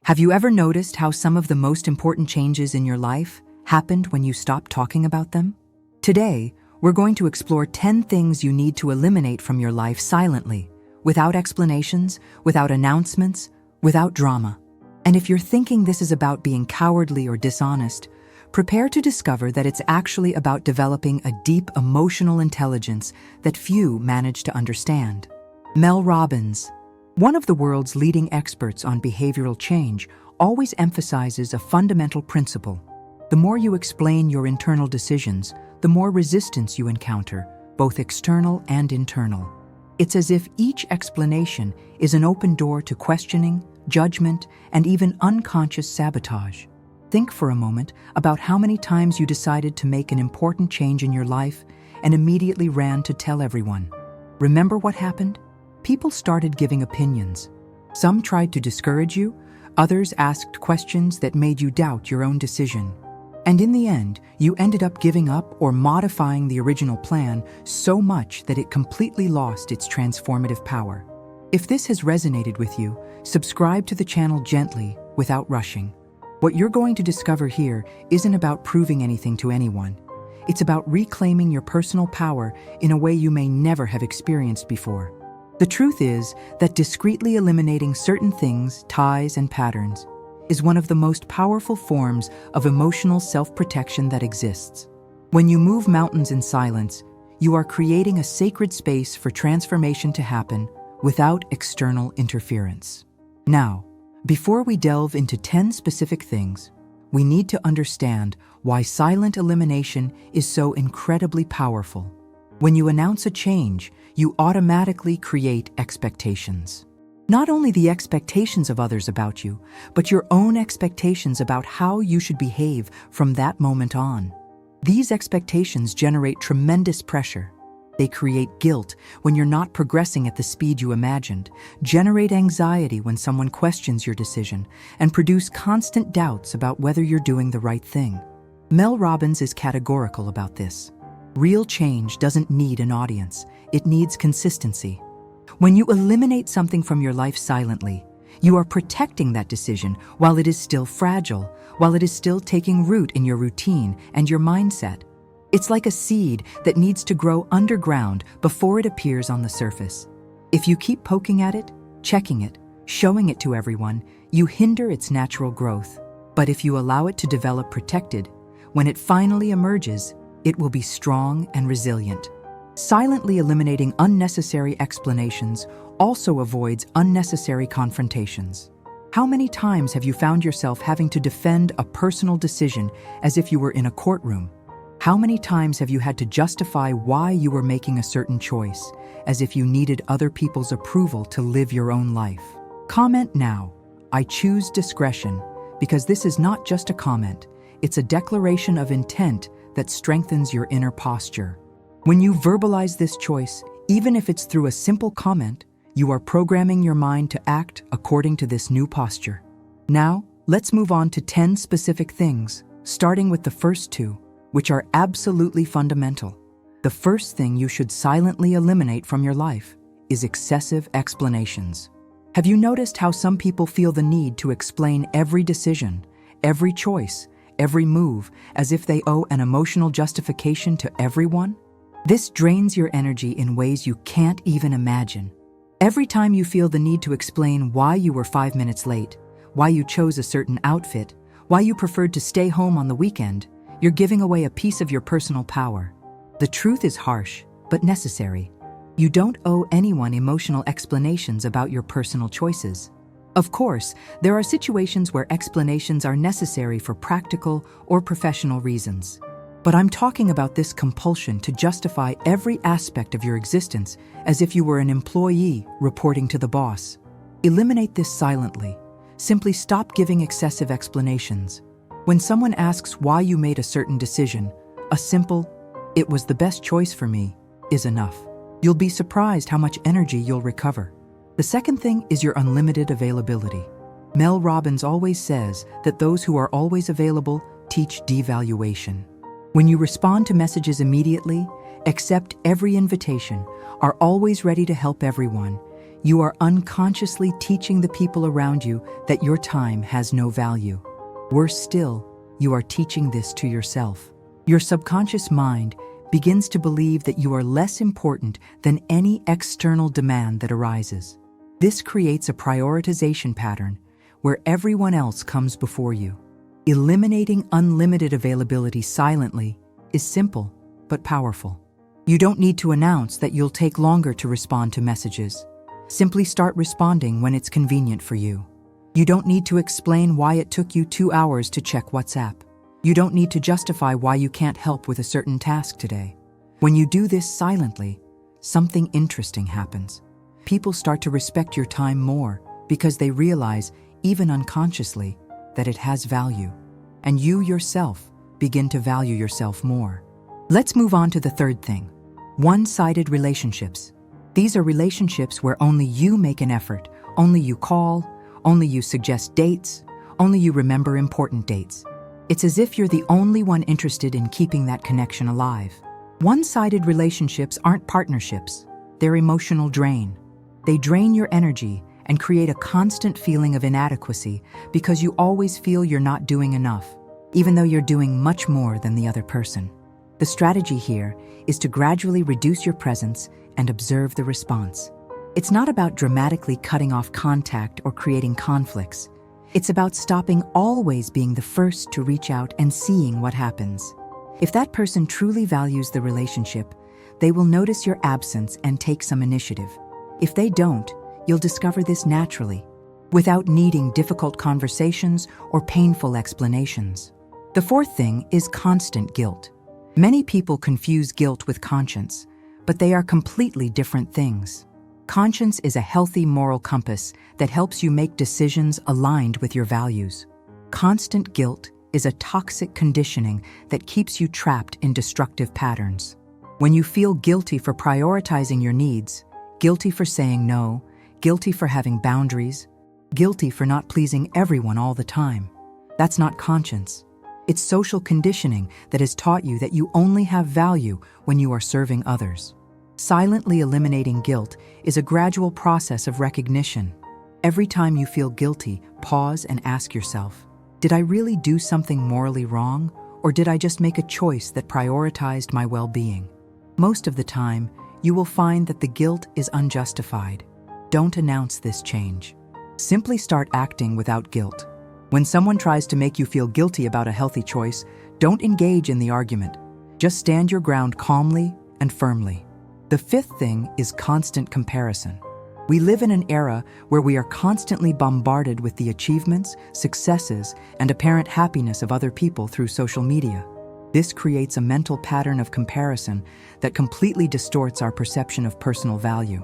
Have you ever noticed how some of the most important changes in your life happened when you stopped talking about them? Today, we're going to explore 10 things you need to eliminate from your life silently, without explanations, without announcements, without drama. And if you're thinking this is about being cowardly or dishonest, prepare to discover that it's actually about developing a deep emotional intelligence that few manage to understand. Mel Robbins, one of the world's leading experts on behavioral change, always emphasizes a fundamental principle. The more you explain your internal decisions, the more resistance you encounter, both external and internal. It's as if each explanation is an open door to questioning, judgment, and even unconscious sabotage. Think for a moment about how many times you decided to make an important change in your life and immediately ran to tell everyone. Remember what happened? People started giving opinions. Some tried to discourage you, others asked questions that made you doubt your own decision. And in the end, you ended up giving up or modifying the original plan so much that it completely lost its transformative power. If this has resonated with you, subscribe to the channel gently, without rushing. What you're going to discover here isn't about proving anything to anyone. It's about reclaiming your personal power in a way you may never have experienced before. The truth is that discreetly eliminating certain things, ties, and patterns is one of the most powerful forms of emotional self-protection that exists. When you move mountains in silence, you are creating a sacred space for transformation to happen without external interference. Now, before we delve into 10 specific things, we need to understand why silent elimination is so incredibly powerful. When you announce a change, you automatically create expectations. Not only the expectations of others about you, but your own expectations about how you should behave from that moment on. These expectations generate tremendous pressure. They create guilt when you're not progressing at the speed you imagined, generate anxiety when someone questions your decision, and produce constant doubts about whether you're doing the right thing. Mel Robbins is categorical about this. Real change doesn't need an audience, it needs consistency. When you eliminate something from your life silently, you are protecting that decision while it is still fragile, while it is still taking root in your routine and your mindset. It's like a seed that needs to grow underground before it appears on the surface. If you keep poking at it, checking it, showing it to everyone, you hinder its natural growth. But if you allow it to develop protected, when it finally emerges, it will be strong and resilient. Silently eliminating unnecessary explanations also avoids unnecessary confrontations. How many times have you found yourself having to defend a personal decision as if you were in a courtroom? How many times have you had to justify why you were making a certain choice, as if you needed other people's approval to live your own life? Comment now, "I choose discretion," because this is not just a comment, it's a declaration of intent that strengthens your inner posture. When you verbalize this choice, even if it's through a simple comment, you are programming your mind to act according to this new posture. Now, let's move on to 10 specific things, starting with the first two, which are absolutely fundamental. The first thing you should silently eliminate from your life is excessive explanations. Have you noticed how some people feel the need to explain every decision, every choice, every move, as if they owe an emotional justification to everyone? This drains your energy in ways you can't even imagine. Every time you feel the need to explain why you were 5 minutes late, why you chose a certain outfit, why you preferred to stay home on the weekend, you're giving away a piece of your personal power. The truth is harsh, but necessary. You don't owe anyone emotional explanations about your personal choices. Of course, there are situations where explanations are necessary for practical or professional reasons. But I'm talking about this compulsion to justify every aspect of your existence as if you were an employee reporting to the boss. Eliminate this silently. Simply stop giving excessive explanations. When someone asks why you made a certain decision, a simple, "It was the best choice for me," is enough. You'll be surprised how much energy you'll recover. The second thing is your unlimited availability. Mel Robbins always says that those who are always available teach devaluation. When you respond to messages immediately, accept every invitation, are always ready to help everyone, you are unconsciously teaching the people around you that your time has no value. Worse still, you are teaching this to yourself. Your subconscious mind begins to believe that you are less important than any external demand that arises. This creates a prioritization pattern where everyone else comes before you. Eliminating unlimited availability silently is simple but powerful. You don't need to announce that you'll take longer to respond to messages. Simply start responding when it's convenient for you. You don't need to explain why it took you 2 hours to check WhatsApp. You don't need to justify why you can't help with a certain task today. When you do this silently, something interesting happens. People start to respect your time more because they realize, even unconsciously, that it has value. And you yourself begin to value yourself more. Let's move on to the third thing. One-sided relationships. These are relationships where only you make an effort, only you call, only you suggest dates, only you remember important dates. It's as if you're the only one interested in keeping that connection alive. One-sided relationships aren't partnerships. They're emotional drain. They drain your energy and create a constant feeling of inadequacy because you always feel you're not doing enough, even though you're doing much more than the other person. The strategy here is to gradually reduce your presence and observe the response. It's not about dramatically cutting off contact or creating conflicts. It's about stopping always being the first to reach out and seeing what happens. If that person truly values the relationship, they will notice your absence and take some initiative. If they don't, you'll discover this naturally, without needing difficult conversations or painful explanations. The fourth thing is constant guilt. Many people confuse guilt with conscience, but they are completely different things. Conscience is a healthy moral compass that helps you make decisions aligned with your values. Constant guilt is a toxic conditioning that keeps you trapped in destructive patterns. When you feel guilty for prioritizing your needs, guilty for saying no, guilty for having boundaries, guilty for not pleasing everyone all the time, that's not conscience. It's social conditioning that has taught you that you only have value when you are serving others. Silently eliminating guilt is a gradual process of recognition. Every time you feel guilty, pause and ask yourself, did I really do something morally wrong, or did I just make a choice that prioritized my well-being? Most of the time, you will find that the guilt is unjustified. Don't announce this change. Simply start acting without guilt. When someone tries to make you feel guilty about a healthy choice, don't engage in the argument. Just stand your ground calmly and firmly. The fifth thing is constant comparison. We live in an era where we are constantly bombarded with the achievements, successes, and apparent happiness of other people through social media. This creates a mental pattern of comparison that completely distorts our perception of personal value.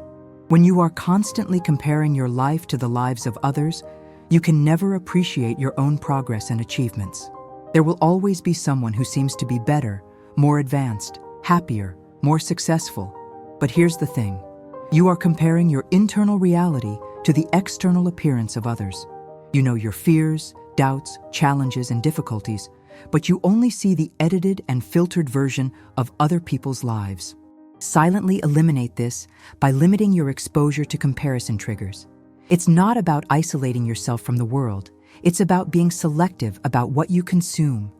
When you are constantly comparing your life to the lives of others, you can never appreciate your own progress and achievements. There will always be someone who seems to be better, more advanced, happier, more successful. But here's the thing. You are comparing your internal reality to the external appearance of others. You know your fears, doubts, challenges, and difficulties, but you only see the edited and filtered version of other people's lives. Silently eliminate this by limiting your exposure to comparison triggers. It's not about isolating yourself from the world. It's about being selective about what you consume.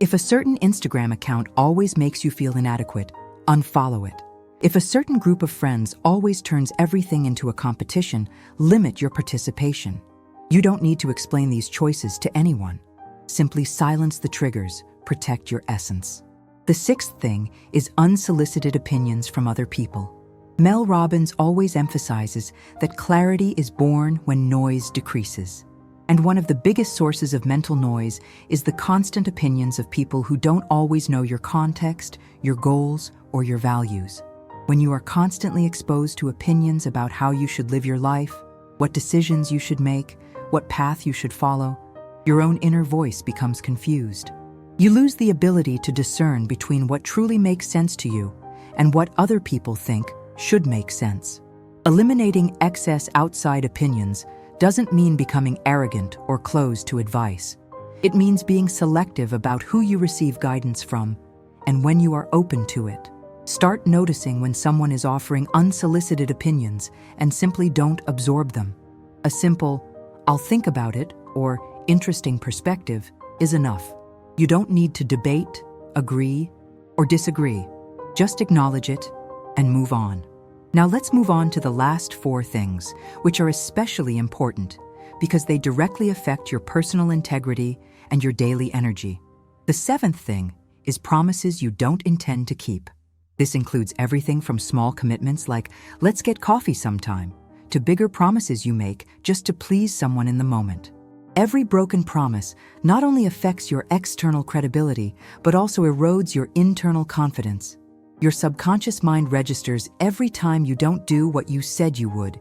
If a certain Instagram account always makes you feel inadequate, unfollow it. If a certain group of friends always turns everything into a competition, limit your participation. You don't need to explain these choices to anyone. Simply silence the triggers, protect your essence. The sixth thing is unsolicited opinions from other people. Mel Robbins always emphasizes that clarity is born when noise decreases. And one of the biggest sources of mental noise is the constant opinions of people who don't always know your context, your goals, or your values. When you are constantly exposed to opinions about how you should live your life, what decisions you should make, what path you should follow, your own inner voice becomes confused. You lose the ability to discern between what truly makes sense to you and what other people think should make sense. Eliminating excess outside opinions doesn't mean becoming arrogant or closed to advice. It means being selective about who you receive guidance from and when you are open to it. Start noticing when someone is offering unsolicited opinions and simply don't absorb them. A simple, "I'll think about it," or "interesting perspective" is enough. You don't need to debate, agree, or disagree. Just acknowledge it and move on. Now let's move on to the last 4 things, which are especially important because they directly affect your personal integrity and your daily energy. The 7th thing is promises you don't intend to keep. This includes everything from small commitments like, "Let's get coffee sometime," to bigger promises you make just to please someone in the moment. Every broken promise not only affects your external credibility, but also erodes your internal confidence. Your subconscious mind registers every time you don't do what you said you would,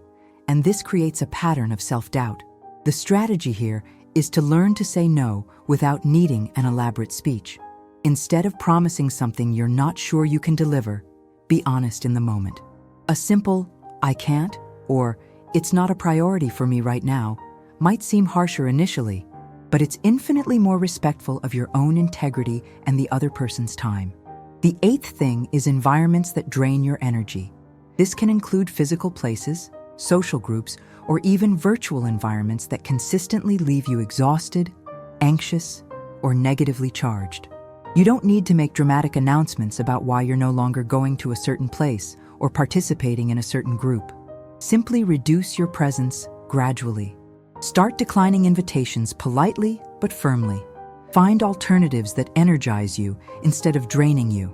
and this creates a pattern of self-doubt. The strategy here is to learn to say no without needing an elaborate speech. Instead of promising something you're not sure you can deliver, be honest in the moment. A simple, "I can't," or "It's not a priority for me right now," might seem harsher initially, but it's infinitely more respectful of your own integrity and the other person's time. The 8th thing is environments that drain your energy. This can include physical places, social groups, or even virtual environments that consistently leave you exhausted, anxious, or negatively charged. You don't need to make dramatic announcements about why you're no longer going to a certain place or participating in a certain group. Simply reduce your presence gradually. Start declining invitations politely but firmly. Find alternatives that energize you instead of draining you.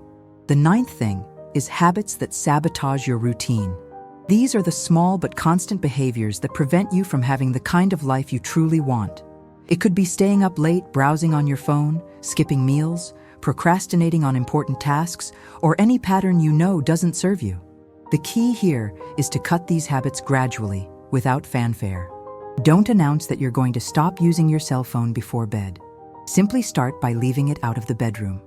The 9th thing is habits that sabotage your routine. These are the small but constant behaviors that prevent you from having the kind of life you truly want. It could be staying up late, browsing on your phone, skipping meals, procrastinating on important tasks, or any pattern you know doesn't serve you. The key here is to cut these habits gradually, without fanfare. Don't announce that you're going to stop using your cell phone before bed. Simply start by leaving it out of the bedroom.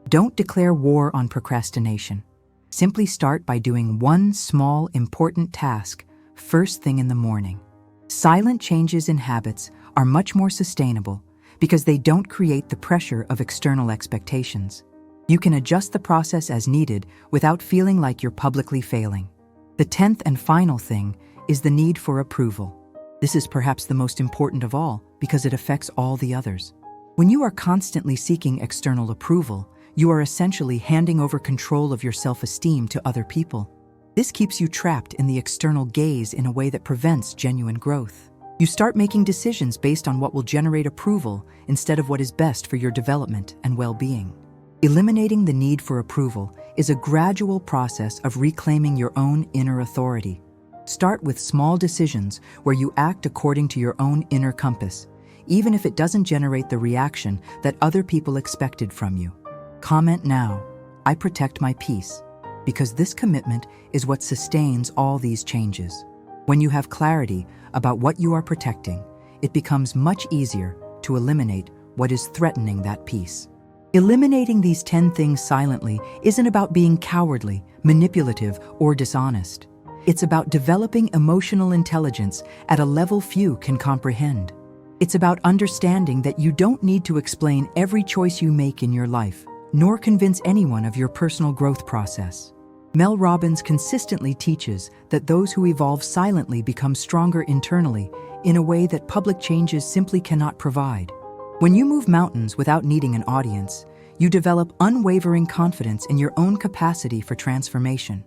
Don't declare war on procrastination. Simply start by doing one small, important task first thing in the morning. Silent changes in habits are much more sustainable because they don't create the pressure of external expectations. You can adjust the process as needed without feeling like you're publicly failing. The 10th and final thing is the need for approval. This is perhaps the most important of all because it affects all the others. When you are constantly seeking external approval, you are essentially handing over control of your self-esteem to other people. This keeps you trapped in the external gaze in a way that prevents genuine growth. You start making decisions based on what will generate approval instead of what is best for your development and well-being. Eliminating the need for approval is a gradual process of reclaiming your own inner authority. Start with small decisions where you act according to your own inner compass, even if it doesn't generate the reaction that other people expected from you. Comment now, "I protect my peace," because this commitment is what sustains all these changes. When you have clarity about what you are protecting, it becomes much easier to eliminate what is threatening that peace. Eliminating these 10 things silently isn't about being cowardly, manipulative, or dishonest. It's about developing emotional intelligence at a level few can comprehend. It's about understanding that you don't need to explain every choice you make in your life, nor convince anyone of your personal growth process. Mel Robbins consistently teaches that those who evolve silently become stronger internally in a way that public changes simply cannot provide. When you move mountains without needing an audience, you develop unwavering confidence in your own capacity for transformation.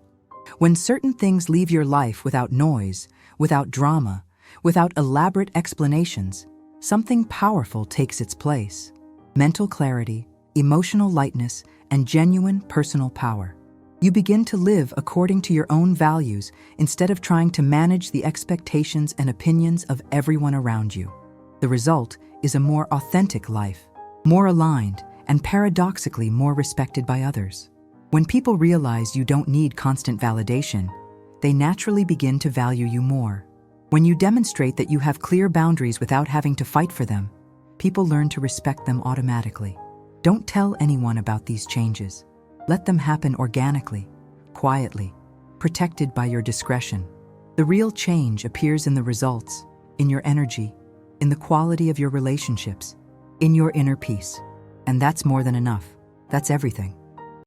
When certain things leave your life without noise, without drama, without elaborate explanations, something powerful takes its place: mental clarity, emotional lightness, and genuine personal power. You begin to live according to your own values instead of trying to manage the expectations and opinions of everyone around you. The result is a more authentic life, more aligned, and paradoxically more respected by others. When people realize you don't need constant validation, they naturally begin to value you more. When you demonstrate that you have clear boundaries without having to fight for them, people learn to respect them automatically. Don't tell anyone about these changes. Let them happen organically, quietly, protected by your discretion. The real change appears in the results, in your energy, in the quality of your relationships, in your inner peace. And that's more than enough. That's everything.